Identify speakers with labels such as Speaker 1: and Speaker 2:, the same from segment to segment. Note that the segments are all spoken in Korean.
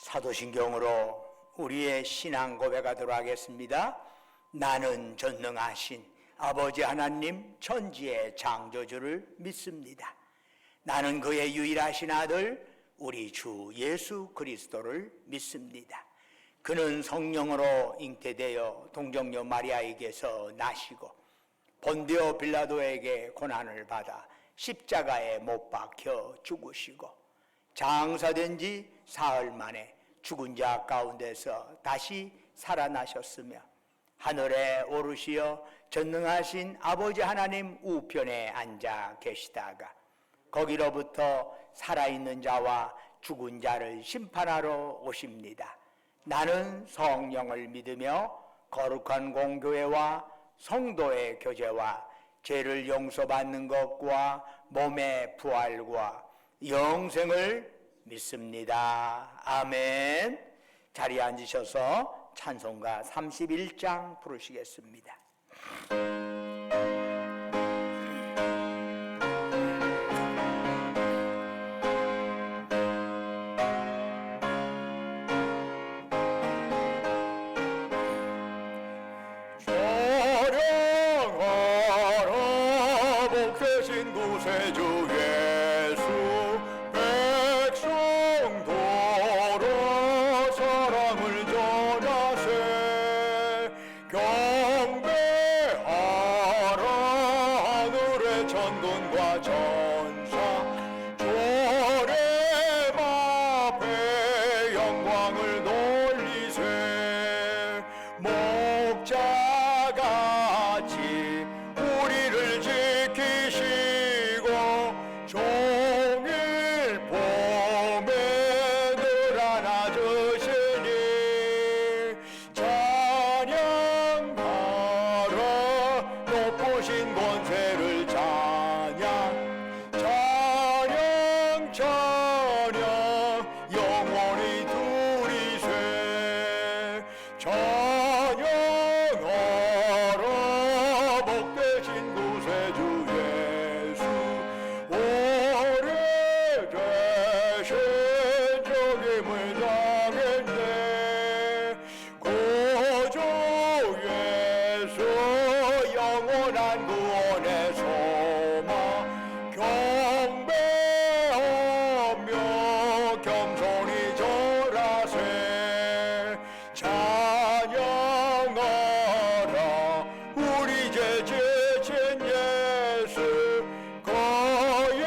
Speaker 1: 사도신경으로 우리의 신앙 고백하도록 하겠습니다. 나는 전능하신 아버지 하나님 천지의 창조주를 믿습니다. 나는 그의 유일하신 아들 우리 주 예수 그리스도를 믿습니다. 그는 성령으로 잉태되어 동정녀 마리아에게서 나시고 본디오 빌라도에게 고난을 받아 십자가에 못 박혀 죽으시고 장사된 지 사흘 만에 죽은 자 가운데서 다시 살아나셨으며 하늘에 오르시어 전능하신 아버지 하나님 우편에 앉아 계시다가 거기로부터 살아있는 자와 죽은 자를 심판하러 오십니다. 나는 성령을 믿으며 거룩한 공교회와 성도의 교제와 죄를 용서받는 것과 몸의 부활과 영생을 믿습니다. 아멘. 자리에 앉으셔서 찬송가 31장 부르시겠습니다.
Speaker 2: 찬양하라 복되신 구세주 예수 백성도로 사랑을 전하세 경배하라 하늘의 천군과 천사 조렘 앞에 영광을 돌리세 목자같이 우리를 지키시고 종일 봄에 늘 안아주시니 찬양하라 높으신 권세를 찬양 찬양 찬양 영원히 두리세 찬양하라 복되신 구세주 예수 오래되신 적임을 당했네 구주 예수 영원한 구원의 소망 경배하며 겸손히 절하세 찬양하라 우리 죄 지신 예수 그의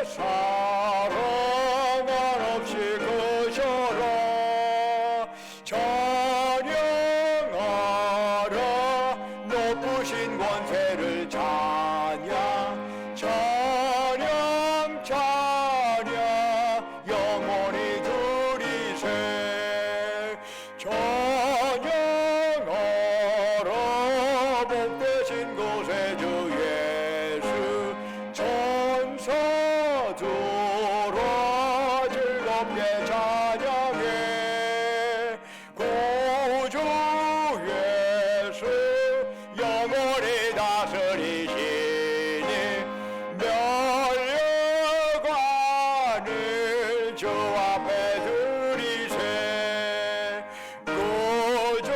Speaker 2: 사랑 한없이 크셔라 찬양하라 높으신 권세를 찬양 찬양 찬양 영원히 두리세 찬양하라 복되신 구세주 예수 천사들아 즐겁게 찬양해 구주 예수 영원히 다스리시니 멸관을 주 앞에 드리세 구주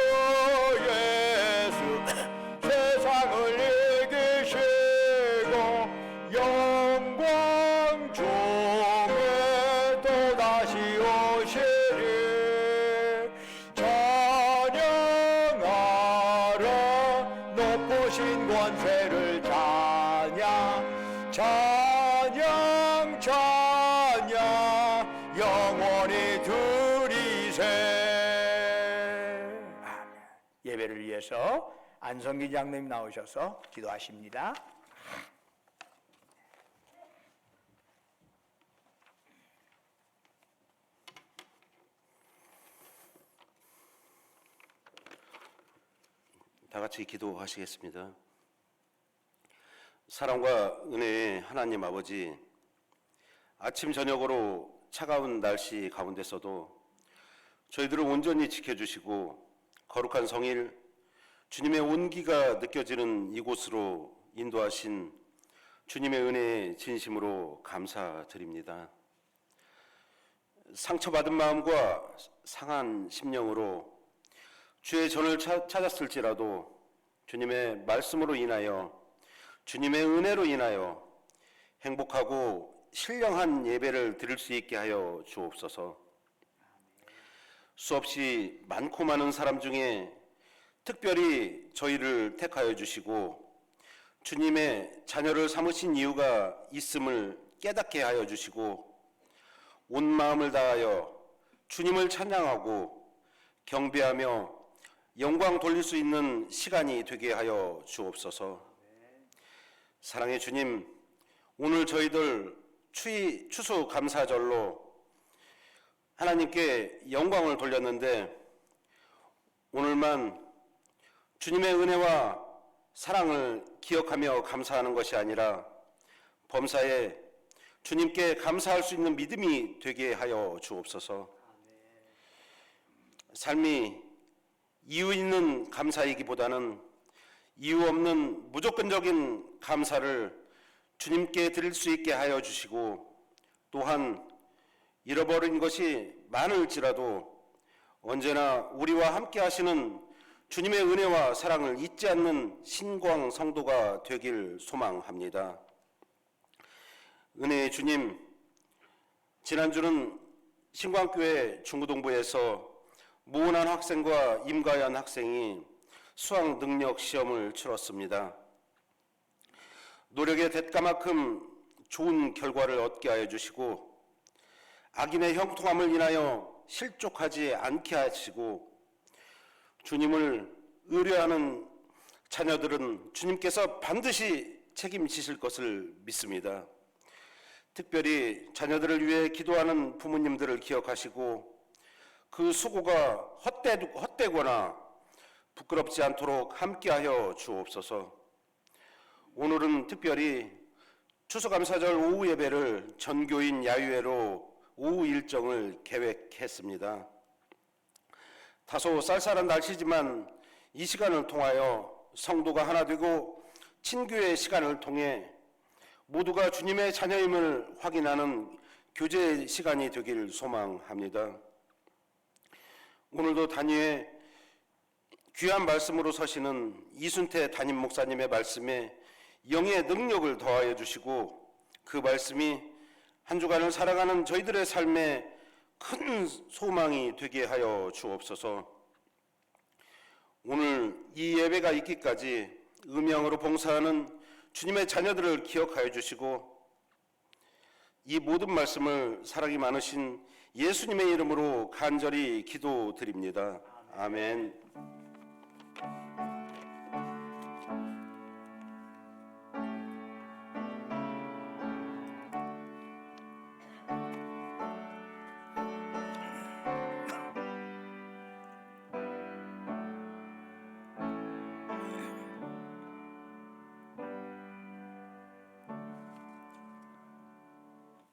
Speaker 2: 예수 세상을 이기시고 영광 중에 또다시 오시리 찬양하라 높으신 권세를 찬양 찬양 찬양 영원히 두리세
Speaker 1: 예배를 위해서 안성기 장로님 나오셔서 기도하십니다.
Speaker 3: 다 같이 기도하시겠습니다. 사랑과 은혜의 하나님 아버지, 아침 저녁으로 차가운 날씨 가운데서도 저희들을 온전히 지켜주시고 거룩한 성일 주님의 온기가 느껴지는 이곳으로 인도하신 주님의 은혜에 진심으로 감사드립니다. 상처받은 마음과 상한 심령으로 주의 전을 찾았을지라도 주님의 말씀으로 인하여 주님의 은혜로 인하여 행복하고 신령한 예배를 드릴 수 있게 하여 주옵소서. 수없이 많고 많은 사람 중에 특별히 저희를 택하여 주시고 주님의 자녀를 삼으신 이유가 있음을 깨닫게 하여 주시고 온 마음을 다하여 주님을 찬양하고 경배하며 영광 돌릴 수 있는 시간이 되게 하여 주옵소서. 사랑의 주님, 오늘 저희들 추수 감사절로 하나님께 영광을 돌렸는데 오늘만 주님의 은혜와 사랑을 기억하며 감사하는 것이 아니라 범사에 주님께 감사할 수 있는 믿음이 되게 하여 주옵소서. 삶이 이유 있는 감사이기보다는 이유 없는 무조건적인 감사를 주님께 드릴 수 있게 하여 주시고 또한 잃어버린 것이 많을지라도 언제나 우리와 함께 하시는 주님의 은혜와 사랑을 잊지 않는 신광 성도가 되길 소망합니다. 은혜의 주님, 지난주는 신광교회 중고동부에서 모은한 학생과 임가연 학생이 수학 능력 시험을 치렀습니다. 노력의 대가만큼 좋은 결과를 얻게 하여 주시고 악인의 형통함을 인하여 실족하지 않게 하시고 주님을 의뢰하는 자녀들은 주님께서 반드시 책임지실 것을 믿습니다. 특별히 자녀들을 위해 기도하는 부모님들을 기억하시고 그 수고가 헛되거나 부끄럽지 않도록 함께하여 주옵소서. 오늘은 특별히 추수감사절 오후 예배를 전교인 야유회로 오후 일정을 계획했습니다. 다소 쌀쌀한 날씨지만 이 시간을 통하여 성도가 하나 되고 친교의 시간을 통해 모두가 주님의 자녀임을 확인하는 교제 시간이 되길 소망합니다. 오늘도 단위에 귀한 말씀으로 서시는 이순태 담임 목사님의 말씀에 영의 능력을 더하여 주시고 그 말씀이 한 주간을 살아가는 저희들의 삶에 큰 소망이 되게 하여 주옵소서. 오늘 이 예배가 있기까지 음양으로 봉사하는 주님의 자녀들을 기억하여 주시고 이 모든 말씀을 사랑이 많으신 예수님의 이름으로 간절히 기도드립니다. 아멘.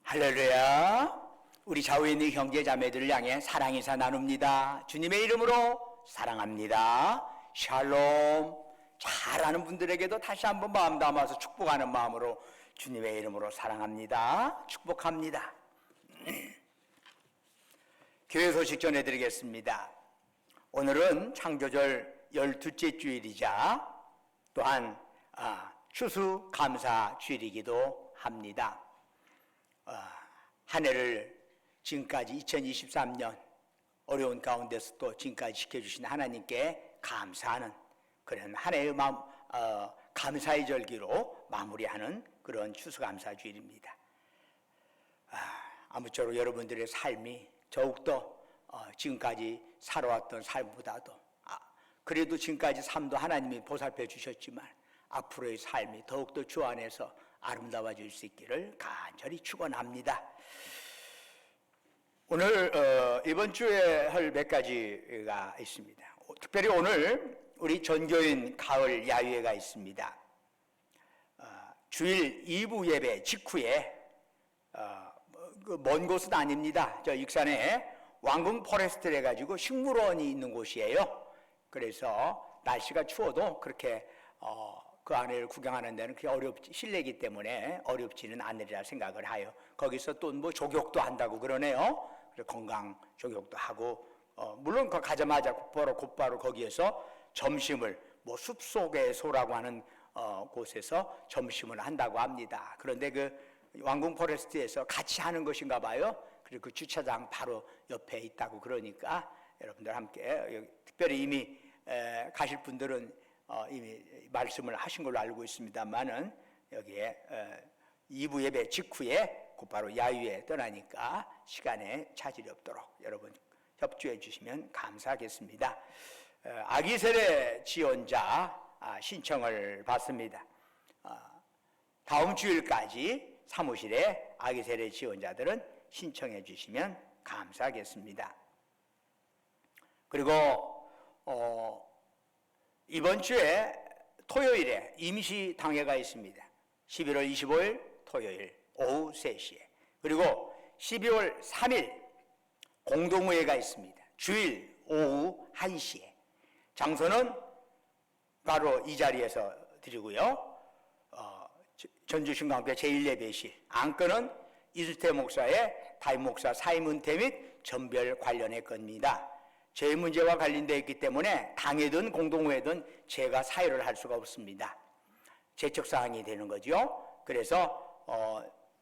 Speaker 1: 할렐루야. 우리 좌우에 있는 형제 자매들을 향해 사랑 인사 나눕니다. 주님의 이름으로 사랑합니다. 샬롬. 잘하는 분들에게도 다시 한번 마음 담아서 축복하는 마음으로 주님의 이름으로 사랑합니다. 축복합니다. 교회 소식 전해드리겠습니다. 오늘은 창조절 12째 주일이자 또한 추수감사 주일이기도 합니다. 한 해를 지금까지 2023년 어려운 가운데서 또 지금까지 지켜주신 하나님께 감사하는 그런 한 해의 감사의 절기로 마무리하는 그런 추수감사주일입니다. 아무쪼록 여러분들의 삶이 더욱더 지금까지 살아왔던 삶보다도 그래도 지금까지 삶도 하나님이 보살펴 주셨지만 앞으로의 삶이 더욱더 주 안에서 아름다워질 수 있기를 간절히 축원합니다. 오늘 이번 주에 할 몇 가지가 있습니다. 특별히 오늘 우리 전교인 가을 야유회가 있습니다. 주일 2부 예배 직후에 먼 곳은 아닙니다. 저 익산에 왕궁 포레스트를 해가지고 식물원이 있는 곳이에요. 그래서 날씨가 추워도 그렇게 그 안을 구경하는 데는 그렇게 실내이기 때문에 어렵지는 않으리라 생각을 하여 거기서 또 뭐 조격도 한다고 그러네요. 건강 종욕도 하고 물론 가자마자 곧바로 거기에서 점심을 뭐 숲속의 소라고 하는 곳에서 점심을 한다고 합니다. 그런데 그 왕궁 포레스트에서 같이 하는 것인가 봐요. 그리고 그 주차장 바로 옆에 있다고 그러니까 여러분들 함께 특별히 이미 가실 분들은 이미 말씀을 하신 걸로 알고 있습니다만은 여기에 2부 예배 직후에 곧바로 야유에 떠나니까 시간에 차질이 없도록 여러분 협조해 주시면 감사하겠습니다. 아기 세례 지원자 신청을 받습니다. 다음 주일까지 사무실에 아기 세례 지원자들은 신청해 주시면 감사하겠습니다. 그리고 이번 주에 토요일에 임시 당회가 있습니다. 11월 25일 토요일 오후 3시에. 그리고 12월 3일 공동회의가 있습니다. 주일 오후 1시에. 장소는 바로 이 자리에서 드리고요. 전주신강교회 제1예배실. 안건은 이순태 목사의 담임 목사 사임 은퇴 및 전별 관련의 겁니다. 제 문제와 관련되어 있기 때문에 당회든 공동회든 제가 사유를 할 수가 없습니다. 제척사항이 되는 거죠. 그래서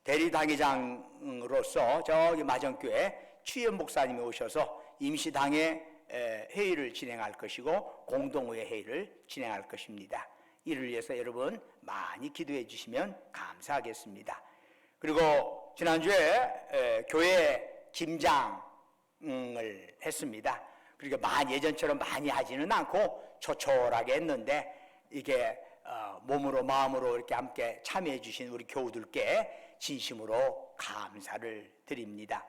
Speaker 1: 대리당회장으로서 저기 마정교회 추현 목사님이 오셔서 임시당회 회의를 진행할 것이고 공동회 회의를 진행할 것입니다. 이를 위해서 여러분 많이 기도해 주시면 감사하겠습니다. 그리고 지난주에 교회 김장을 했습니다. 그러니까 예전처럼 많이 하지는 않고 조촐하게 했는데 이게 몸으로 마음으로 이렇게 함께 참여해 주신 우리 교우들께 진심으로 감사를 드립니다.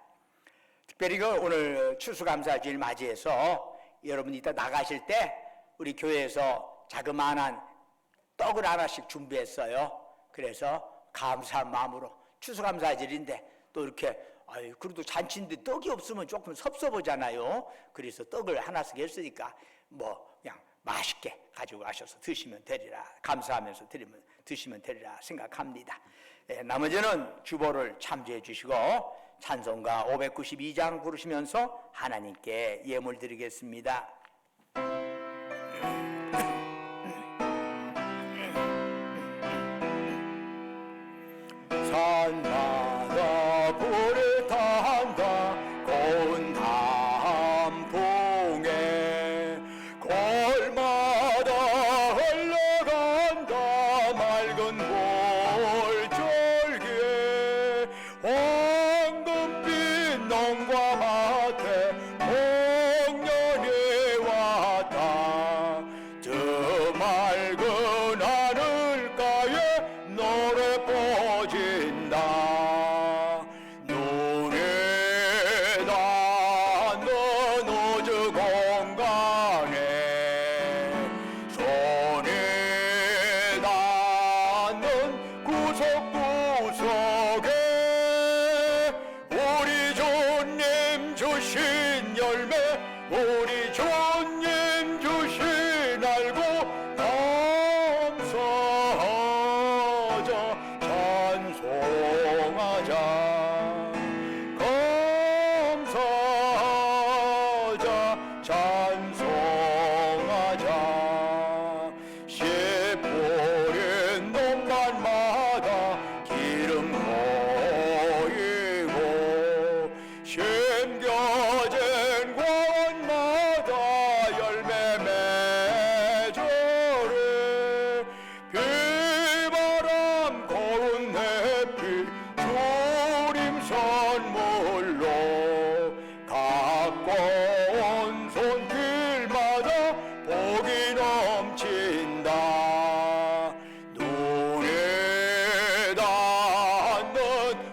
Speaker 1: 특별히 오늘 추수감사주일 맞이해서 여러분이 이따 나가실 때 우리 교회에서 자그마한 떡을 하나씩 준비했어요. 그래서 감사한 마음으로 추수감사주일인데 또 이렇게 그래도 잔치인데 떡이 없으면 조금 섭섭하잖아요. 그래서 떡을 하나씩 했으니까 뭐 그냥 맛있게 가지고 가셔서 드시면 되리라, 감사하면서 드시면 되리라 생각합니다. 나머지는 주보를 참조해 주시고 찬송가 592장 부르시면서 하나님께 예물 드리겠습니다.
Speaker 2: 산마다 불을 탄다 고운 단풍에 골마다 흘러간다 맑은 볼줄기에 황금빛 농과 밭에 복년이 왔다 저 맑은 하늘가에 노래 뻗진다 눈에 닿는 우주 공간에 손에 닿는 구석구석에 우리 주님 주신 열매 우리 주님 주신 알고 감사하자 찬송하자 감사하자 찬송하자 씨 뿌린 논밭마다 기름 보이고 심겨진 과원마다 열매 맺어래 비바람 고운 햇빛 주림 선물로 가까운 손길마다 복이 넘친다 눈에 닿는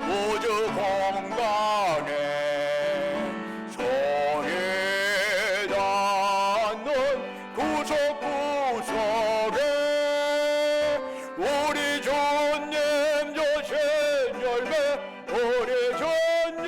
Speaker 2: 우주 공간에 손에 닿는 구석구석에 우리 주님 주신 열매 우리 주님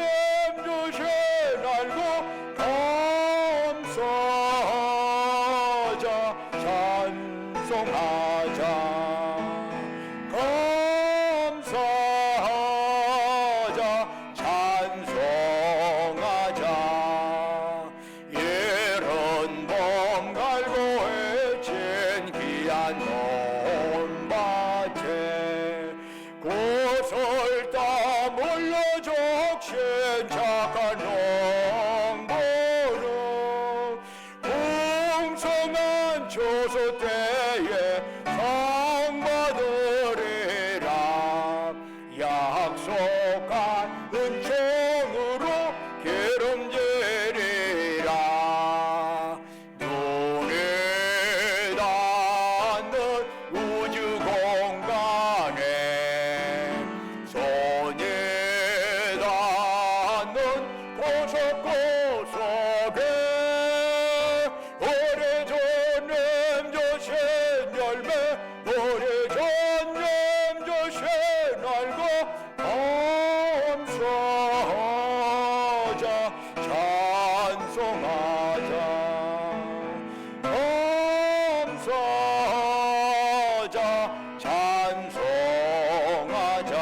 Speaker 2: 착한 농부는 풍성한 추수 때에 상 받으리라. 약속한 은총으로 기름지리라. 눈이 닿는 우주 공간에 손이 닿는 고석고석에 오래전 냄조신 열매 오래전 냄조신 알고 감사하자 찬송하자 감사하자 찬송하자.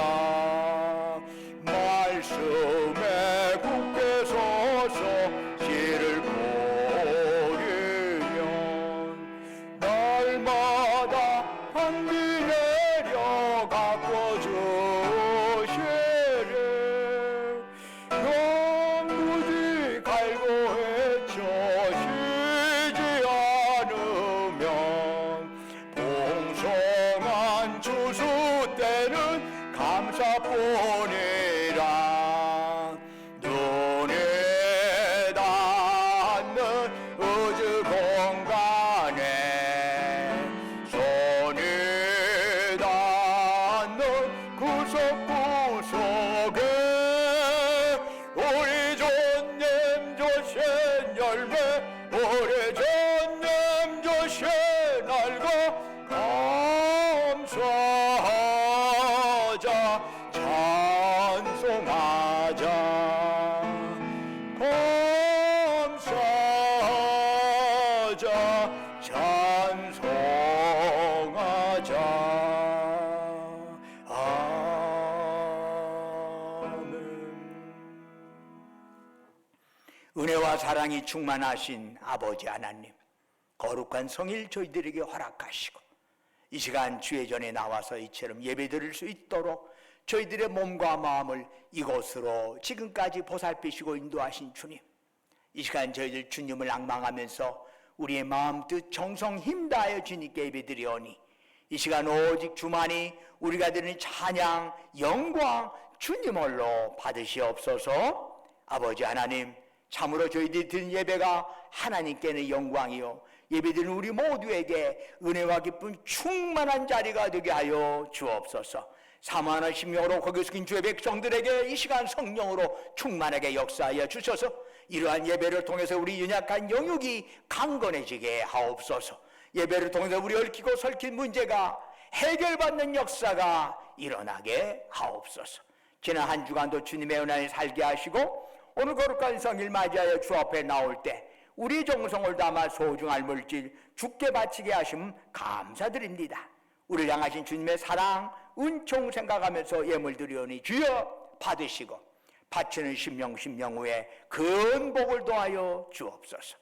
Speaker 2: 말씀에 굳게 서서 씨를 뿌리면 날마다 한비 내려 가꿔주시리. 영구지 갈고 헤쳐 쉬지 않으면 풍성한 추수 때는 감사뿐이라. 눈에 닿는 우주 공간에 손이 닿는 구석구석에 오래전 냄조신 열매 오래전 냄조신 알고 감사하자 찬송하자 감사하자 찬송하자. 아멘.
Speaker 1: 은혜와 사랑이 충만하신 아버지 하나님, 거룩한 성일 저희들에게 허락하시고 이 시간 주의 전에 나와서 이처럼 예배드릴 수 있도록 저희들의 몸과 마음을 이곳으로 지금까지 보살피시고 인도하신 주님, 이 시간 저희들 주님을 앙망하면서 우리의 마음 뜻 정성 힘 다하여 주님께 예배드리오니 이 시간 오직 주만이 우리가 드리는 찬양 영광 주님 홀로 받으시옵소서. 아버지 하나님, 참으로 저희들이 드린 예배가 하나님께는 영광이요 예배드리는 우리 모두에게 은혜와 기쁨 충만한 자리가 되게 하여 주옵소서. 사모하는 심령으로 거기 숙인 주의 백성들에게 이 시간 성령으로 충만하게 역사하여 주셔서 이러한 예배를 통해서 우리 연약한 영육이 강건해지게 하옵소서. 예배를 통해서 우리 얽히고 설킨 문제가 해결받는 역사가 일어나게 하옵소서. 지난 한 주간도 주님의 은혜에 살게 하시고 오늘 거룩한 성일 맞이하여 주 앞에 나올 때 우리 정성을 담아 소중할 물질 주께 바치게 하심 감사드립니다. 우리를 향하신 주님의 사랑 은총 생각하면서 예물 드리오니 주여 받으시고 바치는 심령 후에 큰 복을 더하여 주옵소서.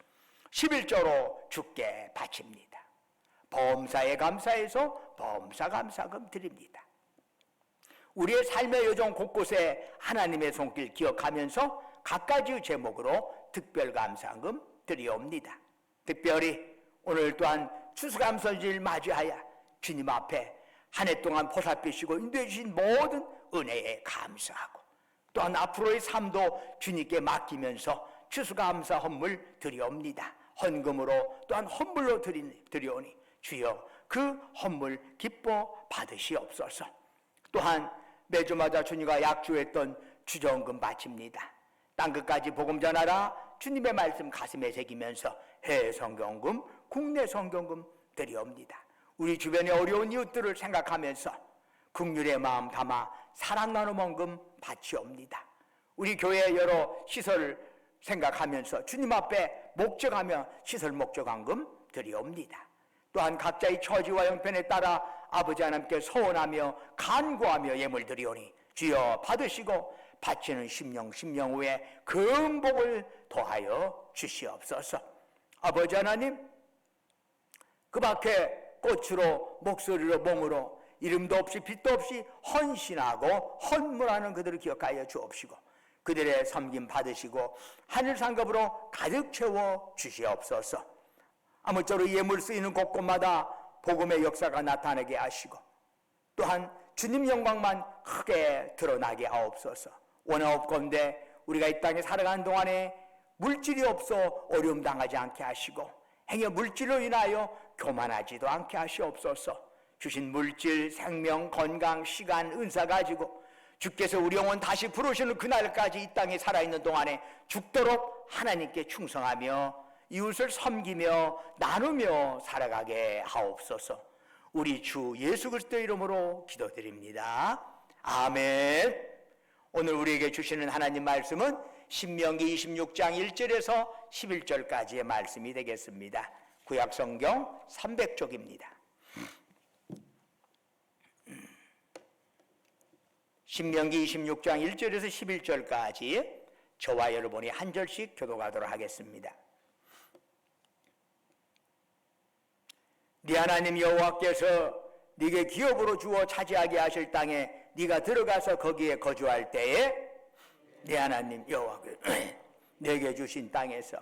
Speaker 1: 11조로 주께 바칩니다. 범사에 감사해서 범사 감사금 드립니다. 우리의 삶의 여정 곳곳에 하나님의 손길 기억하면서 각가지 제목으로 특별 감사금 드리옵니다. 특별히 오늘 또한 추수감사절 맞이하여 주님 앞에 한 해 동안 보살피시고 인도해 주신 모든 은혜에 감사하고 또한 앞으로의 삶도 주님께 맡기면서 추수감사 헌물 드리옵니다. 헌금으로 또한 헌물로 드리오니 주여 그 헌물 기뻐 받으시옵소서. 또한 매주마다 주님과 약조했던 주정금 바칩니다. 땅끝까지 복음 전하라 주님의 말씀 가슴에 새기면서 해외 성경금, 국내 성경금 드리옵니다. 우리 주변의 어려운 이웃들을 생각하면서 긍휼의 마음 담아 사랑 나눔 헌금 바치옵니다. 우리 교회의 여러 시설을 생각하면서 주님 앞에 목적하며 시설 목적한금 드리옵니다. 또한 각자의 처지와 형편에 따라 아버지 하나님께 서원하며 간구하며 예물 드리오니 주여 받으시고 바치는 심령 후에 긍복을 더하여 주시옵소서. 아버지 하나님, 그 밖에 꽃으로 목소리로 몸으로 이름도 없이 빛도 없이 헌신하고 헌물하는 그들을 기억하여 주옵시고 그들의 섬김 받으시고 하늘 상급으로 가득 채워 주시옵소서. 아무쪼록 예물 쓰이는 곳곳마다 복음의 역사가 나타나게 하시고 또한 주님 영광만 크게 드러나게 하옵소서. 원하옵건대 우리가 이 땅에 살아가는 동안에 물질이 없어 어려움 당하지 않게 하시고 행여 물질로 인하여 교만하지도 않게 하시옵소서. 주신 물질, 생명, 건강, 시간, 은사 가지고 주께서 우리 영혼 다시 부르시는 그날까지 이 땅에 살아있는 동안에 죽도록 하나님께 충성하며 이웃을 섬기며 나누며 살아가게 하옵소서. 우리 주 예수 그리스도의 이름으로 기도드립니다. 아멘. 오늘 우리에게 주시는 하나님 말씀은 신명기 26장 1절에서 11절까지의 말씀이 되겠습니다. 구약성경 300쪽입니다. 신명기 26장 1절에서 11절까지 저와 여러분이 한 절씩 교독하도록 하겠습니다. 네 하나님 여호와께서 네게 기업으로 주어 차지하게 하실 땅에 네가 들어가서 거기에 거주할 때에 네 하나님 여호와께서 네게 주신 땅에서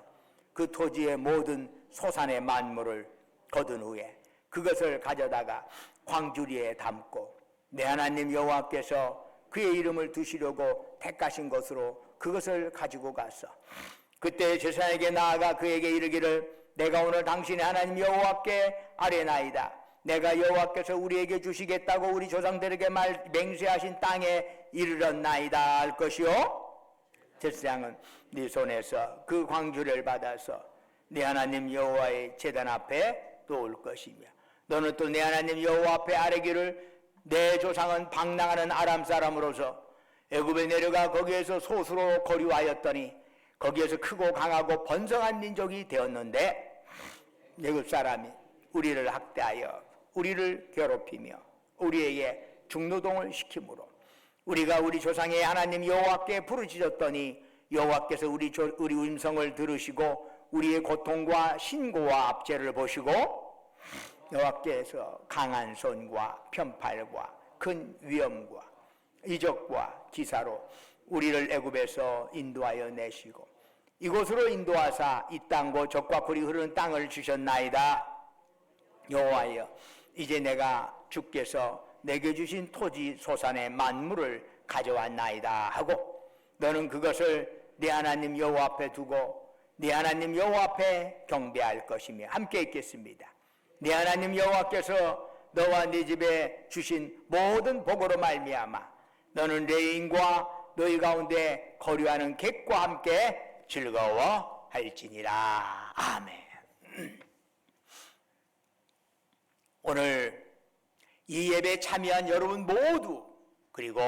Speaker 1: 그 토지의 모든 소산의 만물을 거둔 후에 그것을 가져다가 광주리에 담고 네 하나님 여호와께서 그의 이름을 두시려고 택하신 것으로 그것을 가지고 가서 그때 제사장에게 나아가 그에게 이르기를 내가 오늘 당신의 하나님 여호와께 아뢰나이다. 내가 여호와께서 우리에게 주시겠다고 우리 조상들에게 맹세하신 땅에 이르렀나이다 할 것이요. 제사장은 네 손에서 그 광주를 받아서 네 하나님 여호와의 제단 앞에 놓을 것이며 너는 또 네 하나님 여호와 앞에 아뢰기를 내 조상은 방랑하는 아람 사람으로서 애굽에 내려가 거기에서 소수로 거류하였더니 거기에서 크고 강하고 번성한 민족이 되었는데 애굽 사람이 우리를 학대하여 우리를 괴롭히며 우리에게 중노동을 시키므로 우리가 우리 조상의 하나님 여호와께 부르짖었더니 여호와께서 우리 음성을 들으시고 우리의 고통과 신고와 압제를 보시고 여호와께서 강한 손과 편팔과 큰 위엄과 이적과 기사로 우리를 애굽에서 인도하여 내시고 이곳으로 인도하사 이 땅과 젖과 꿀이 흐르는 땅을 주셨나이다. 여호와여 이제 내가 주께서 내게 주신 토지 소산의 만물을 가져왔나이다 하고 너는 그것을 네 하나님 여호와 앞에 두고 네 하나님 여호와 앞에 경배할 것이며 함께 읽겠습니다. 네 하나님 여호와께서 너와 네 집에 주신 모든 복으로 말미암아 너는 레인과 너희 가운데 거류하는 객과 함께 즐거워할지니라. 아멘. 오늘 이 예배에 참여한 여러분 모두 그리고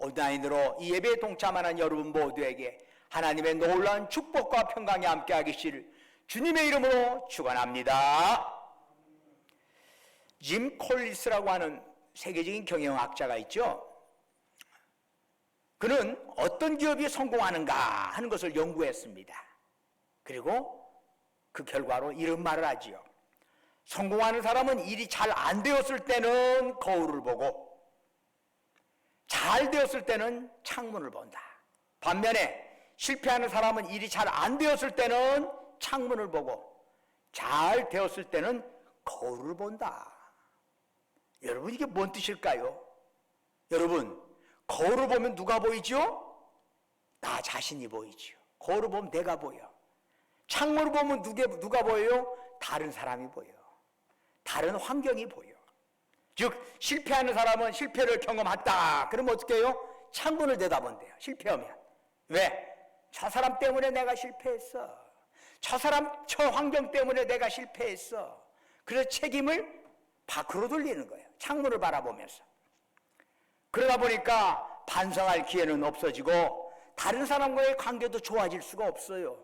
Speaker 1: 온라인으로 이 예배에 동참하는 여러분 모두에게 하나님의 놀라운 축복과 평강이 함께하기를 주님의 이름으로 축원합니다. 짐 콜리스라고 하는 세계적인 경영학자가 있죠. 그는 어떤 기업이 성공하는가 하는 것을 연구했습니다. 그리고 그 결과로 이런 말을 하지요. 성공하는 사람은 일이 잘 안 되었을 때는 거울을 보고 잘 되었을 때는 창문을 본다. 반면에 실패하는 사람은 일이 잘 안 되었을 때는 창문을 보고 잘 되었을 때는 거울을 본다. 여러분 이게 뭔 뜻일까요? 여러분 거울을 보면 누가 보이죠? 나 자신이 보이죠. 거울을 보면 내가 보여. 창문을 보면 누가 보여요? 다른 사람이 보여. 다른 환경이 보여. 즉 실패하는 사람은 실패를 경험했다. 그러면 어떻게 해요? 창문을 내다본대요. 실패하면. 왜? 저 사람 때문에 내가 실패했어. 저 환경 때문에 내가 실패했어. 그래서 책임을 밖으로 돌리는 거예요. 창문을 바라보면서. 그러다 보니까 반성할 기회는 없어지고 다른 사람과의 관계도 좋아질 수가 없어요.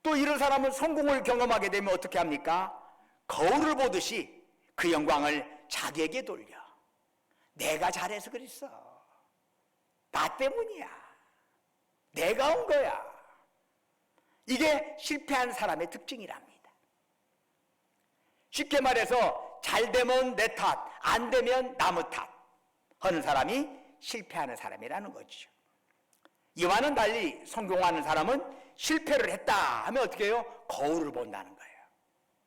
Speaker 1: 또 이런 사람은 성공을 경험하게 되면 어떻게 합니까? 거울을 보듯이 그 영광을 자기에게 돌려. 내가 잘해서 그랬어. 나 때문이야. 내가 온 거야. 이게 실패한 사람의 특징이랍니다. 쉽게 말해서 잘 되면 내 탓, 안 되면 남의 탓 하는 사람이 실패하는 사람이라는 거죠. 이와는 달리 성공하는 사람은 실패를 했다 하면 어떻게 해요? 거울을 본다는 거예요.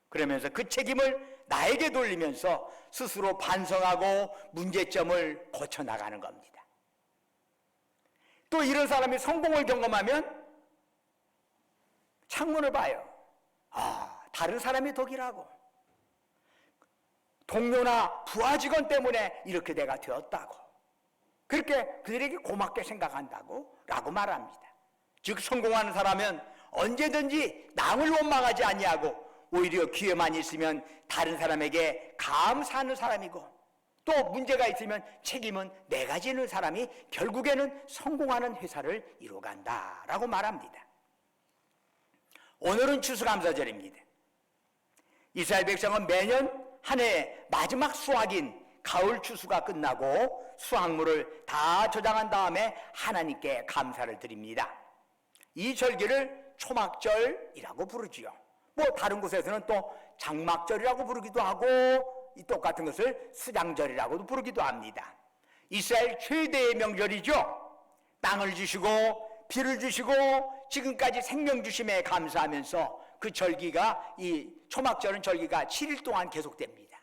Speaker 1: 그러면서 그 책임을 나에게 돌리면서 스스로 반성하고 문제점을 고쳐나가는 겁니다. 또 이런 사람이 성공을 경험하면 창문을 봐요. 다른 사람이 덕이라고. 동료나 부하 직원 때문에 이렇게 내가 되었다고. 그렇게 그들에게 고맙게 생각한다고 라고 말합니다. 즉 성공하는 사람은 언제든지 남을 원망하지 아니하고 오히려 기회만 있으면 다른 사람에게 감사하는 사람이고, 또 문제가 있으면 책임은 내가 지는 사람이 결국에는 성공하는 회사를 이루어간다라고 말합니다. 오늘은 추수감사절입니다. 이스라엘 백성은 매년 한 해의 마지막 수확인 가을 추수가 끝나고 수확물을 다 저장한 다음에 하나님께 감사를 드립니다. 이 절기를 초막절이라고 부르지요. 뭐 다른 곳에서는 또 장막절이라고 부르기도 하고 이 똑같은 것을 수장절이라고도 부르기도 합니다. 이스라엘 최대의 명절이죠. 땅을 주시고 비를 주시고 지금까지 생명 주심에 감사하면서 그 절기가, 이 초막절은 절기가 7일 동안 계속됩니다.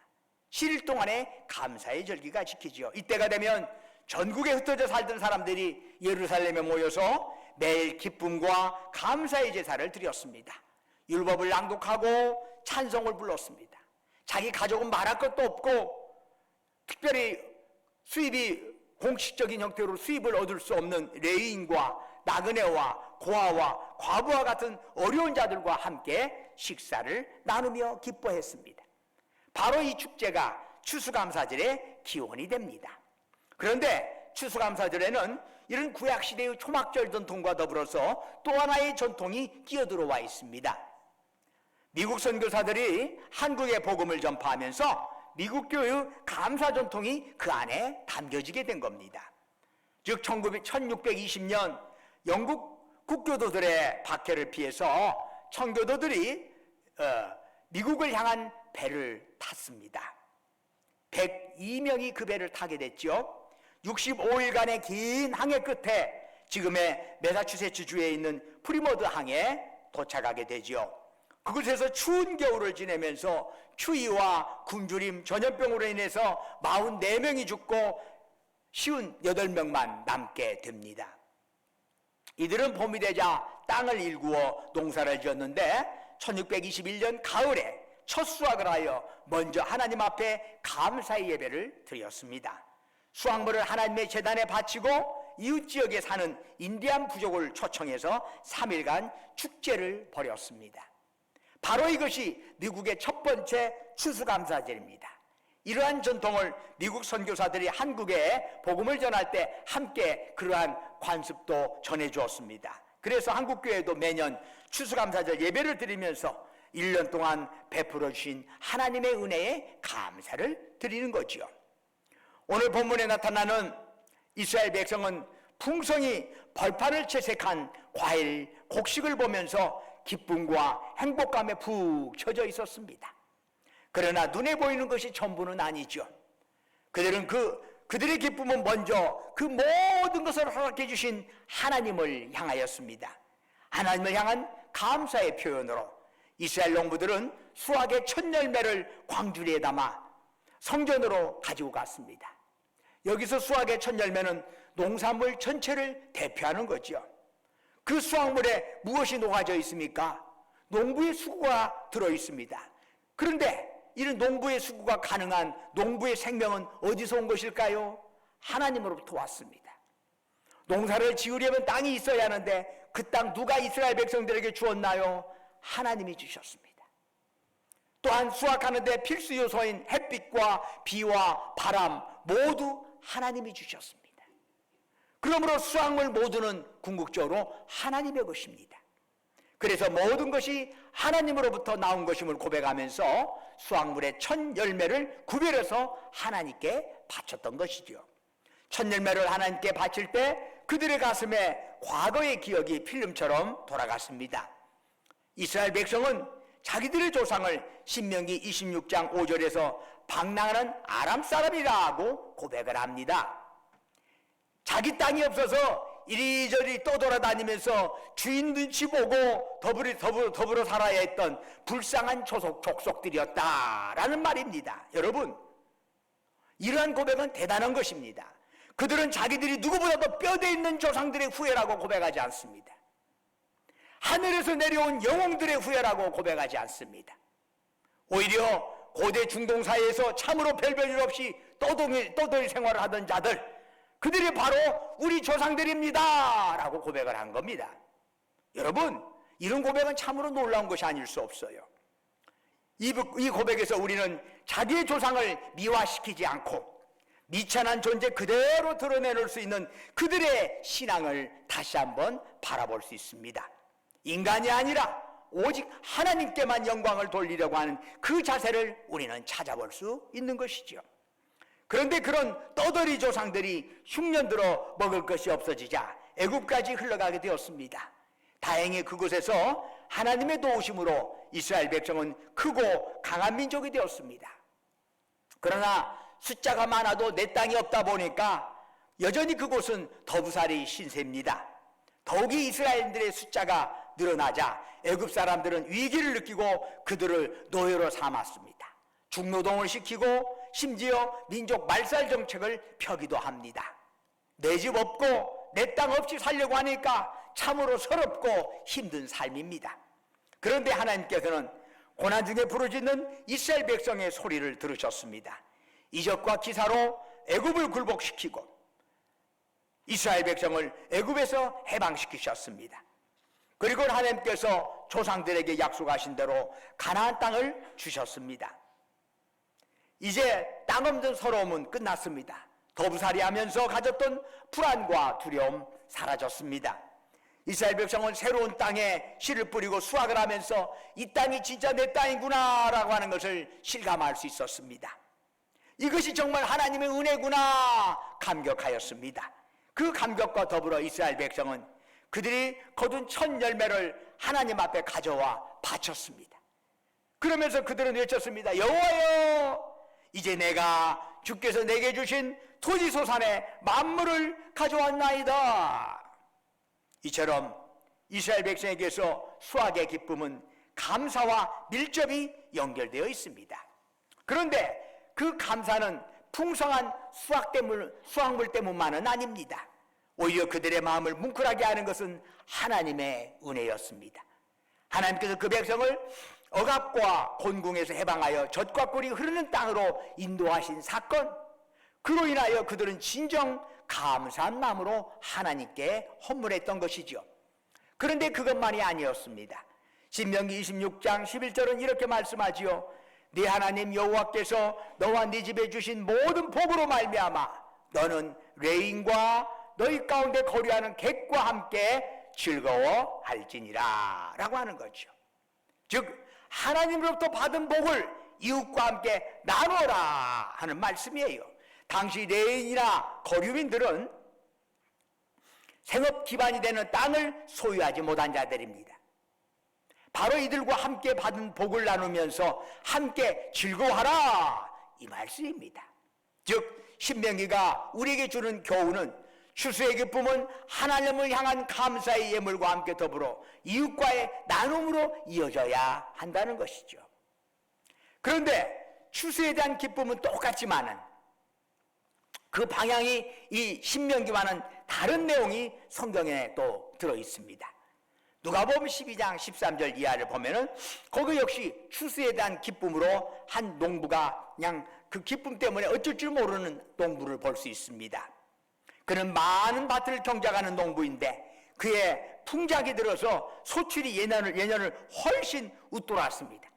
Speaker 1: 7일 동안의 감사의 절기가 지키지요. 이때가 되면 전국에 흩어져 살던 사람들이 예루살렘에 모여서 매일 기쁨과 감사의 제사를 드렸습니다. 율법을 낭독하고 찬송을 불렀습니다. 자기 가족은 말할 것도 없고 특별히 수입이 공식적인 형태로 수입을 얻을 수 없는 레위인과 나그네와 고아와 과부와 같은 어려운 자들과 함께 식사를 나누며 기뻐했습니다. 바로 이 축제가 추수감사절의 기원이 됩니다. 그런데 추수감사절에는 이런 구약시대의 초막절 전통과 더불어서 또 하나의 전통이 끼어들어와 있습니다. 미국 선교사들이 한국의 복음을 전파하면서 미국 교회의 감사 전통이 그 안에 담겨지게 된 겁니다. 즉 1620년 영국 국교도들의 박해를 피해서 청교도들이 미국을 향한 배를 탔습니다. 102명이 그 배를 타게 됐죠. 65일간의 긴 항해 끝에 지금의 매사추세츠주에 있는 프리머드 항에 도착하게 되죠. 그곳에서 추운 겨울을 지내면서 추위와 굶주림, 전염병으로 인해서 44명이 죽고 58명만 남게 됩니다. 이들은 봄이 되자 땅을 일구어 농사를 지었는데 1621년 가을에 첫 수확을 하여 먼저 하나님 앞에 감사의 예배를 드렸습니다. 수확물을 하나님의 제단에 바치고 이웃 지역에 사는 인디안 부족을 초청해서 3일간 축제를 벌였습니다. 바로 이것이 미국의 첫 번째 추수감사절입니다. 이러한 전통을 미국 선교사들이 한국에 복음을 전할 때 함께 그러한 관습도 전해주었습니다. 그래서 한국교회도 매년 추수감사절 예배를 드리면서 1년 동안 베풀어 주신 하나님의 은혜에 감사를 드리는 거지요. 오늘 본문에 나타나는 이스라엘 백성은 풍성히 벌판을 채색한 과일, 곡식을 보면서 기쁨과 행복감에 푹 젖어 있었습니다. 그러나 눈에 보이는 것이 전부는 아니죠. 그들은 그들의 기쁨은 먼저 그 모든 것을 허락해 주신 하나님을 향하였습니다. 하나님을 향한 감사의 표현으로 이스라엘 농부들은 수확의 첫 열매를 광주리에 담아 성전으로 가지고 갔습니다. 여기서 수확의 첫 열매는 농산물 전체를 대표하는 거죠. 그 수확물에 무엇이 녹아져 있습니까? 농부의 수고가 들어 있습니다. 그런데 이런 농부의 수고가 가능한 농부의 생명은 어디서 온 것일까요? 하나님으로부터 왔습니다. 농사를 지으려면 땅이 있어야 하는데 그 땅 누가 이스라엘 백성들에게 주었나요? 하나님이 주셨습니다. 또한 수확하는데 필수 요소인 햇빛과 비와 바람 모두 하나님이 주셨습니다. 그러므로 수확물 모두는 궁극적으로 하나님의 것입니다. 그래서 모든 것이 하나님으로부터 나온 것임을 고백하면서 수확물의 첫 열매를 구별해서 하나님께 바쳤던 것이죠. 첫 열매를 하나님께 바칠 때 그들의 가슴에 과거의 기억이 필름처럼 돌아갔습니다. 이스라엘 백성은 자기들의 조상을 신명기 26장 5절에서 방랑하는 아람 사람이라고 고백을 합니다. 자기 땅이 없어서 이리저리 떠돌아다니면서 주인 눈치 보고 더불어 살아야 했던 불쌍한 족속들이었다라는 말입니다. 여러분, 이러한 고백은 대단한 것입니다. 그들은 자기들이 누구보다도 뼈대 있는 조상들의 후예라고 고백하지 않습니다. 하늘에서 내려온 영웅들의 후예라고 고백하지 않습니다. 오히려 고대 중동 사회에서 참으로 별별 없이 떠돌이 생활을 하던 자들, 그들이 바로 우리 조상들입니다 라고 고백을 한 겁니다. 여러분, 이런 고백은 참으로 놀라운 것이 아닐 수 없어요. 이 고백에서 우리는 자기의 조상을 미화시키지 않고 미천한 존재 그대로 드러내놓을 수 있는 그들의 신앙을 다시 한번 바라볼 수 있습니다. 인간이 아니라 오직 하나님께만 영광을 돌리려고 하는 그 자세를 우리는 찾아볼 수 있는 것이죠. 그런데 그런 떠돌이 조상들이 흉년 들어 먹을 것이 없어지자 애굽까지 흘러가게 되었습니다. 다행히 그곳에서 하나님의 도우심으로 이스라엘 백성은 크고 강한 민족이 되었습니다. 그러나 숫자가 많아도 내 땅이 없다 보니까 여전히 그곳은 더부살이 신세입니다. 더욱이 이스라엘인들의 숫자가 늘어나자 애굽 사람들은 위기를 느끼고 그들을 노예로 삼았습니다. 중노동을 시키고 심지어 민족 말살 정책을 펴기도 합니다. 내 집 없고 내 땅 없이 살려고 하니까 참으로 서럽고 힘든 삶입니다. 그런데 하나님께서는 고난 중에 부르짖는 이스라엘 백성의 소리를 들으셨습니다. 이적과 기사로 애굽을 굴복시키고 이스라엘 백성을 애굽에서 해방시키셨습니다. 그리고 하나님께서 조상들에게 약속하신 대로 가나안 땅을 주셨습니다. 이제 땅 없는 서러움은 끝났습니다. 더부살이하면서 가졌던 불안과 두려움 사라졌습니다. 이스라엘 백성은 새로운 땅에 씨를 뿌리고 수확을 하면서 이 땅이 진짜 내 땅이구나 라고 하는 것을 실감할 수 있었습니다. 이것이 정말 하나님의 은혜구나 감격하였습니다. 그 감격과 더불어 이스라엘 백성은 그들이 거둔 첫 열매를 하나님 앞에 가져와 바쳤습니다. 그러면서 그들은 외쳤습니다. 여호와여, 이제 내가 주께서 내게 주신 토지소산의 만물을 가져왔나이다. 이처럼 이스라엘 백성에게서 수확의 기쁨은 감사와 밀접히 연결되어 있습니다. 그런데 그 감사는 풍성한 수확물 때문만은 아닙니다. 오히려 그들의 마음을 뭉클하게 하는 것은 하나님의 은혜였습니다. 하나님께서 그 백성을 억압과 곤궁에서 해방하여 젖과 꿀이 흐르는 땅으로 인도하신 사건, 그로 인하여 그들은 진정 감사한 마음으로 하나님께 헌물했던 것이죠. 그런데 그것만이 아니었습니다. 신명기 26장 11절은 이렇게 말씀하지요. 네 하나님 여호와께서 너와 네 집에 주신 모든 복으로 말미암아 너는 레인과 너희 가운데 거류하는 객과 함께 즐거워할지니라 라고 하는 거죠. 즉 하나님으로부터 받은 복을 이웃과 함께 나눠라 하는 말씀이에요. 당시 레인이나 거류민들은 생업 기반이 되는 땅을 소유하지 못한 자들입니다. 바로 이들과 함께 받은 복을 나누면서 함께 즐거워하라 이 말씀입니다. 즉 신명기가 우리에게 주는 교훈은 추수의 기쁨은 하나님을 향한 감사의 예물과 함께 더불어 이웃과의 나눔으로 이어져야 한다는 것이죠. 그런데 추수에 대한 기쁨은 똑같지만은 그 방향이 이 신명기와는 다른 내용이 성경에 또 들어 있습니다. 누가복음 12장 13절 이하를 보면은 거기 역시 추수에 대한 기쁨으로 한 농부가 그냥 그 기쁨 때문에 어쩔 줄 모르는 농부를 볼 수 있습니다. 그는 많은 밭을 경작하는 농부인데 그의 풍작이 들어서 소출이 예년을 훨씬 웃돌았습니다.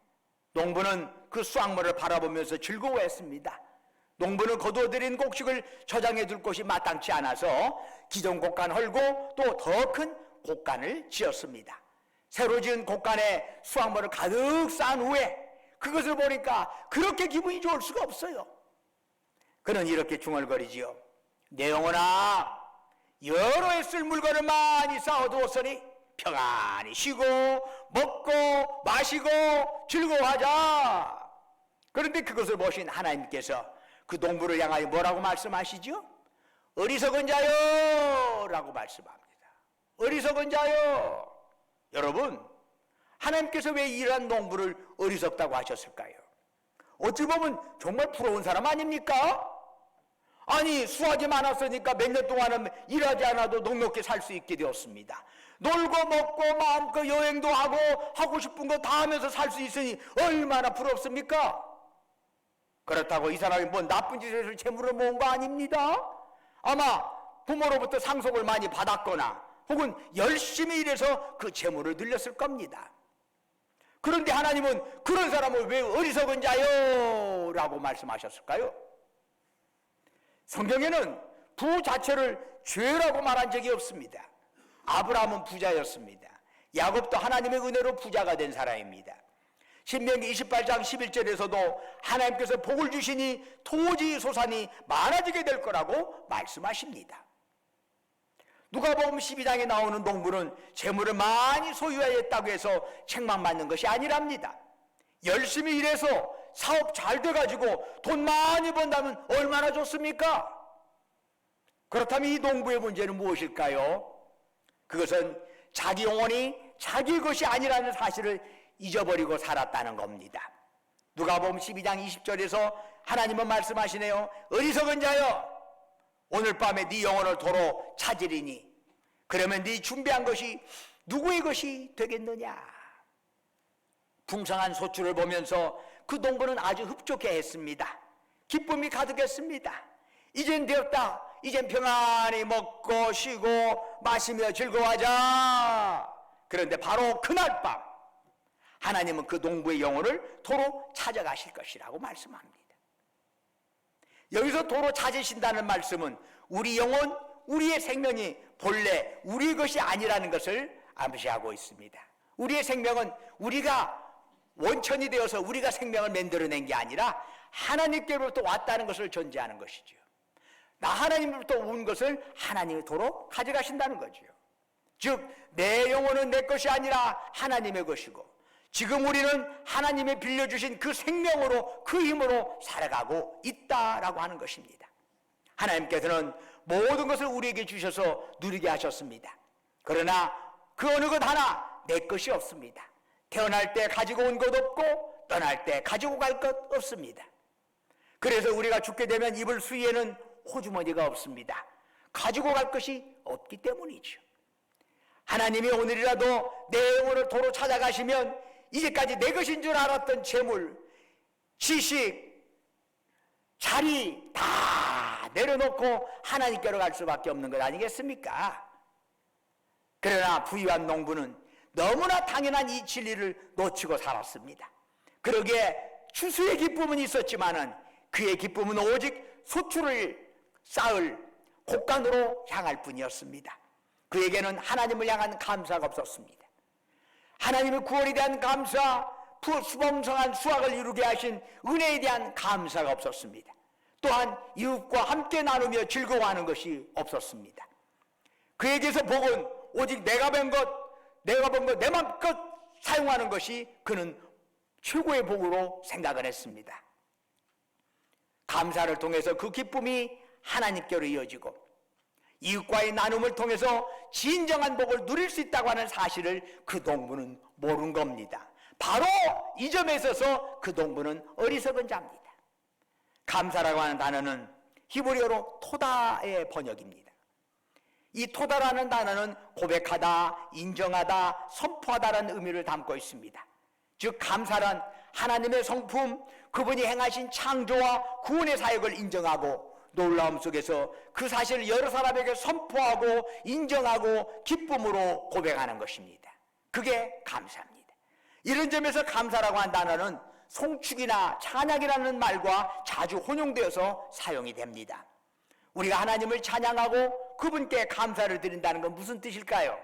Speaker 1: 농부는 그 수확물을 바라보면서 즐거워했습니다. 농부는 거두어들인 곡식을 저장해 둘 곳이 마땅치 않아서 기존 곡간 헐고 또 더 큰 곡간을 지었습니다. 새로 지은 곡간에 수확물을 가득 쌓은 후에 그것을 보니까 그렇게 기분이 좋을 수가 없어요. 그는 이렇게 중얼거리지요. 내 영혼아, 여러 해 쓸 물건을 많이 쌓아두었으니 평안히 쉬고 먹고 마시고 즐거워하자. 그런데 그것을 보신 하나님께서 그 농부를 향하여 뭐라고 말씀하시죠? 어리석은 자여 라고 말씀합니다. 어리석은 자여. 여러분, 하나님께서 왜 이러한 농부를 어리석다고 하셨을까요? 어찌 보면 정말 부러운 사람 아닙니까? 아니, 수확이 많았으니까 몇 년 동안은 일하지 않아도 넉넉히 살 수 있게 되었습니다. 놀고 먹고 마음껏 여행도 하고 싶은 거 다 하면서 살 수 있으니 얼마나 부럽습니까? 그렇다고 이 사람이 뭐 나쁜 짓을 해서 재물을 모은 거 아닙니다. 아마 부모로부터 상속을 많이 받았거나 혹은 열심히 일해서 그 재물을 늘렸을 겁니다. 그런데 하나님은 그런 사람을 왜 어리석은 자요? 라고 말씀하셨을까요? 성경에는 부 자체를 죄라고 말한 적이 없습니다. 아브라함은 부자였습니다. 야곱도 하나님의 은혜로 부자가 된 사람입니다. 신명기 28장 11절에서도 하나님께서 복을 주시니 토지 소산이 많아지게 될 거라고 말씀하십니다. 누가복음 12장에 나오는 농부는 재물을 많이 소유하였다고 해서 책망받는 것이 아니랍니다. 열심히 일해서 사업 잘 돼가지고 돈 많이 번다면 얼마나 좋습니까? 그렇다면 이 농부의 문제는 무엇일까요? 그것은 자기 영혼이 자기 것이 아니라는 사실을 잊어버리고 살았다는 겁니다. 누가복음 12장 20절에서 하나님은 말씀하시네요. 어리석은 자여, 오늘 밤에 네 영혼을 도로 찾으리니 그러면 네 준비한 것이 누구의 것이 되겠느냐. 풍성한 소출을 보면서 그 농부는 아주 흡족해 했습니다. 기쁨이 가득했습니다. 이젠 되었다. 이젠 평안히 먹고 쉬고 마시며 즐거워하자. 그런데 바로 그날 밤 하나님은 그 농부의 영혼을 도로 찾아가실 것이라고 말씀합니다. 여기서 도로 찾으신다는 말씀은 우리 영혼, 우리의 생명이 본래 우리 것이 아니라는 것을 암시하고 있습니다. 우리의 생명은 우리가 원천이 되어서 우리가 생명을 만들어낸 게 아니라 하나님께로부터 왔다는 것을 전제하는 것이죠. 나 하나님으로부터 온 것을 하나님이 도로 가져가신다는 거죠. 즉 내 영혼은 내 것이 아니라 하나님의 것이고 지금 우리는 하나님이 빌려주신 그 생명으로 그 힘으로 살아가고 있다라고 하는 것입니다. 하나님께서는 모든 것을 우리에게 주셔서 누리게 하셨습니다. 그러나 그 어느 것 하나 내 것이 없습니다. 태어날 때 가지고 온 것 없고 떠날 때 가지고 갈 것 없습니다. 그래서 우리가 죽게 되면 입을 수위에는 호주머니가 없습니다. 가지고 갈 것이 없기 때문이죠. 하나님이 오늘이라도 내 영혼을 도로 찾아가시면 이제까지 내 것인 줄 알았던 재물, 지식, 자리 다 내려놓고 하나님께로 갈 수밖에 없는 것 아니겠습니까? 그러나 부유한 농부는 너무나 당연한 이 진리를 놓치고 살았습니다. 그러기에 추수의 기쁨은 있었지만은 그의 기쁨은 오직 소출을 쌓을 곡간으로 향할 뿐이었습니다. 그에게는 하나님을 향한 감사가 없었습니다. 하나님의 구원에 대한 감사, 수범성한 수확을 이루게 하신 은혜에 대한 감사가 없었습니다. 또한 이웃과 함께 나누며 즐거워하는 것이 없었습니다. 그에게서 복은 오직 내가 본 것, 내 맘껏 사용하는 것이 그는 최고의 복으로 생각을 했습니다. 감사를 통해서 그 기쁨이 하나님께로 이어지고 이웃과의 나눔을 통해서 진정한 복을 누릴 수 있다고 하는 사실을 그 농부는 모른 겁니다. 바로 이 점에 있어서 그 농부는 어리석은 자입니다. 감사라고 하는 단어는 히브리어로 토다의 번역입니다. 이 토다라는 단어는 고백하다, 인정하다, 선포하다라는 의미를 담고 있습니다. 즉 감사란 하나님의 성품, 그분이 행하신 창조와 구원의 사역을 인정하고 놀라움 속에서 그 사실을 여러 사람에게 선포하고 인정하고 기쁨으로 고백하는 것입니다. 그게 감사입니다. 이런 점에서 감사라고 한 단어는 송축이나 찬양이라는 말과 자주 혼용되어서 사용이 됩니다. 우리가 하나님을 찬양하고 그분께 감사를 드린다는 건 무슨 뜻일까요?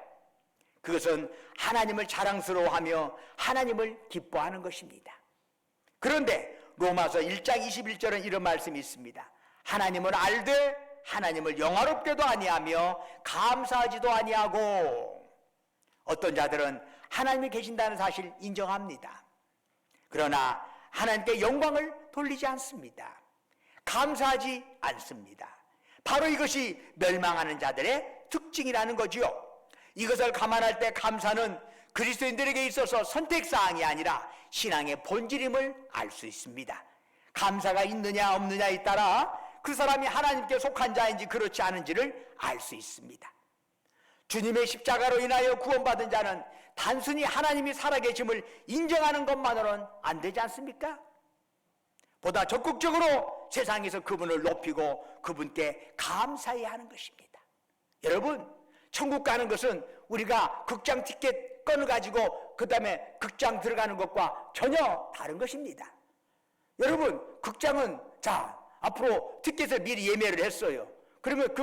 Speaker 1: 그것은 하나님을 자랑스러워하며 하나님을 기뻐하는 것입니다. 그런데 로마서 1장 21절은 이런 말씀이 있습니다. 하나님을 알되 하나님을 영화롭게도 아니하며 감사하지도 아니하고. 어떤 자들은 하나님이 계신다는 사실을 인정합니다. 그러나 하나님께 영광을 돌리지 않습니다. 감사하지 않습니다. 바로 이것이 멸망하는 자들의 특징이라는 거지요. 이것을 감안할 때 감사는 그리스도인들에게 있어서 선택사항이 아니라 신앙의 본질임을 알 수 있습니다. 감사가 있느냐 없느냐에 따라 그 사람이 하나님께 속한 자인지 그렇지 않은지를 알 수 있습니다. 주님의 십자가로 인하여 구원받은 자는 단순히 하나님이 살아계심을 인정하는 것만으로는 안 되지 않습니까? 보다 적극적으로 세상에서 그분을 높이고 그분께 감사해야 하는 것입니다. 여러분, 천국 가는 것은 우리가 극장 티켓 끊어가지고 그 다음에 극장 들어가는 것과 전혀 다른 것입니다. 여러분, 극장은 자 앞으로 티켓을 미리 예매를 했어요. 그러면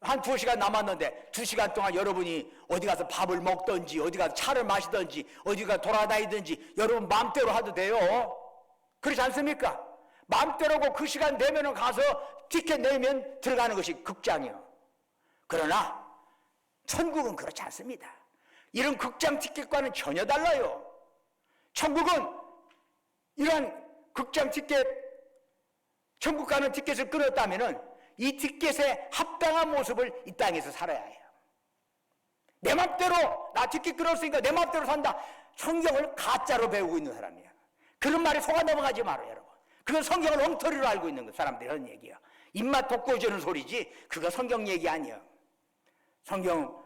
Speaker 1: 한 2시간 남았는데 2시간 동안 여러분이 어디 가서 밥을 먹든지 어디 가서 차를 마시든지 어디 가서 돌아다니든지 여러분 마음대로 하도 돼요. 그렇지 않습니까? 마음대로고 그 시간 되면 가서 티켓 내면 들어가는 것이 극장이요. 그러나 천국은 그렇지 않습니다. 이런 극장 티켓과는 전혀 달라요. 천국은 이러한 극장 티켓, 천국 가는 티켓을 끊었다면 이 티켓에 합당한 모습을 이 땅에서 살아야 해요. 내 맘대로 나 티켓 끊었으니까 내 맘대로 산다. 성경을 가짜로 배우고 있는 사람이야. 그런 말에 속아 넘어가지 마라 여러분. 그건 성경을 엉터리로 알고 있는 사람들이 하는 얘기야. 입맛 돋궈주는 소리지 그거 성경 얘기 아니야. 성경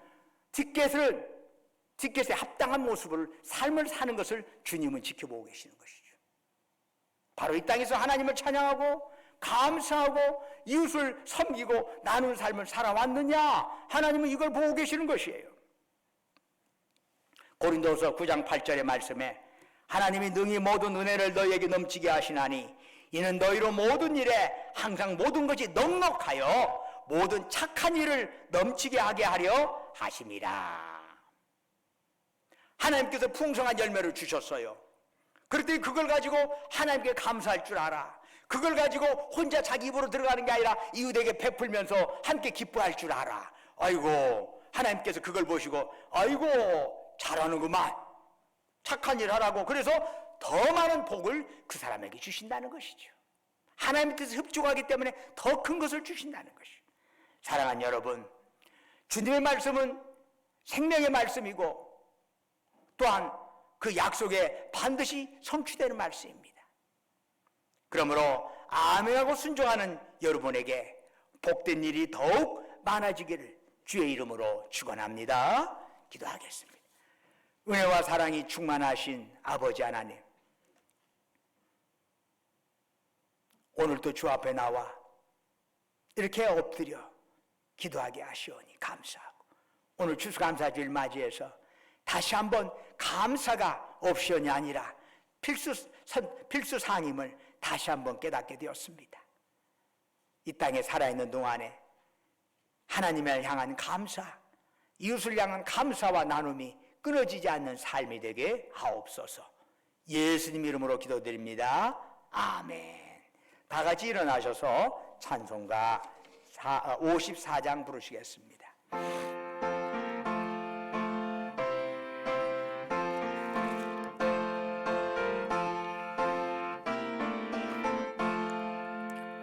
Speaker 1: 티켓에 합당한 모습을 삶을 사는 것을 주님은 지켜보고 계시는 것이죠. 바로 이 땅에서 하나님을 찬양하고 감사하고 이웃을 섬기고 나누는 삶을 살아왔느냐, 하나님은 이걸 보고 계시는 것이에요. 고린도서 9장 8절의 말씀에 하나님이 능히 모든 은혜를 너희에게 넘치게 하시나니 이는 너희로 모든 일에 항상 모든 것이 넉넉하여 모든 착한 일을 넘치게 하게 하려 하심이라. 하나님께서 풍성한 열매를 주셨어요. 그랬더니 그걸 가지고 하나님께 감사할 줄 알아. 그걸 가지고 혼자 자기 입으로 들어가는 게 아니라 이웃에게 베풀면서 함께 기뻐할 줄 알아. 아이고, 하나님께서 그걸 보시고 아이고 잘하는구만, 착한 일 하라고, 그래서 더 많은 복을 그 사람에게 주신다는 것이죠. 하나님께서 흡족하기 때문에 더 큰 것을 주신다는 것이죠. 사랑하는 여러분, 주님의 말씀은 생명의 말씀이고 또한 그 약속에 반드시 성취되는 말씀입니다. 그러므로 아멘하고 순종하는 여러분에게 복된 일이 더욱 많아지기를 주의 이름으로 축원합니다. 기도하겠습니다. 은혜와 사랑이 충만하신 아버지 하나님, 오늘도 주 앞에 나와 이렇게 엎드려 기도하게 하시오니 감사하고, 오늘 추수감사주일 맞이해서 다시 한번 감사가 옵션이 아니라 필수 사항임을 다시 한번 깨닫게 되었습니다. 이 땅에 살아있는 동안에 하나님을 향한 감사, 이웃을 향한 감사와 나눔이 끊어지지 않는 삶이 되게 하옵소서. 예수님 이름으로 기도드립니다. 아멘. 다 같이 일어나셔서 찬송가 54장 부르시겠습니다.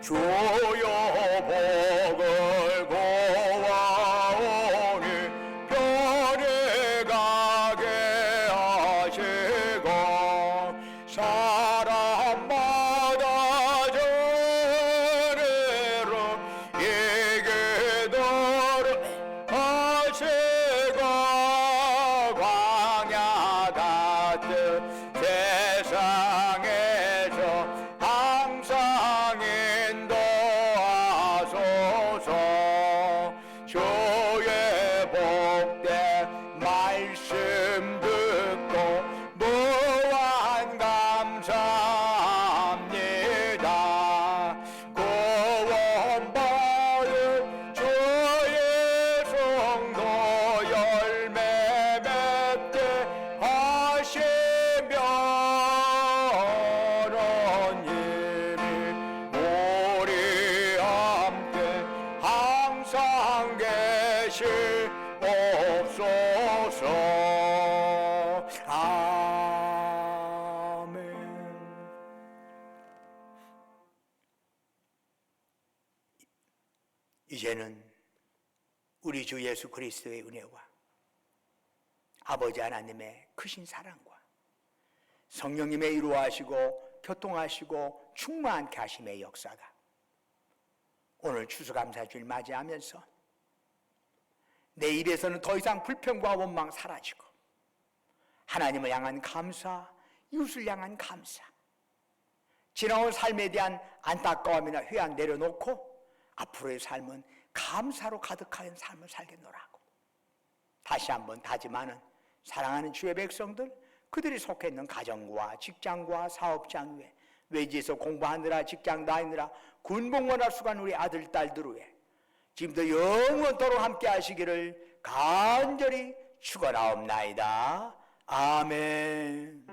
Speaker 2: 주여 복을 고하오니 변해가게 하시고 사람마다 전해로 이기도록 하시고 광야 같은 세상에서 항상 인도하소서. 주의 복된 말씀 듣고 무한 감사합니다. 구원받은 주의 성도 열매 맺게 하시며 우리 함께 항상 계시옵소서. 아멘.
Speaker 1: 이제는 우리 주 예수 그리스도의 은혜와 아버지 하나님의 크신 사랑과 성령님의 이루하시고 교통하시고 충만케 하심의 역사가 오늘 추수감사주일 맞이하면서 내 입에서는 더 이상 불평과 원망 사라지고 하나님을 향한 감사, 이웃을 향한 감사, 지나온 삶에 대한 안타까움이나 회한 내려놓고 앞으로의 삶은 감사로 가득한 삶을 살겠노라고 다시 한번 다짐하는 사랑하는 주의 백성들, 그들이 속해 있는 가정과 직장과 사업장 위에 외지에서 공부하느라 직장 다니느라 군복무할 수간 우리 아들 딸들 위해 지금도 영원토록 함께 하시기를 간절히 축원하옵나이다. 아멘.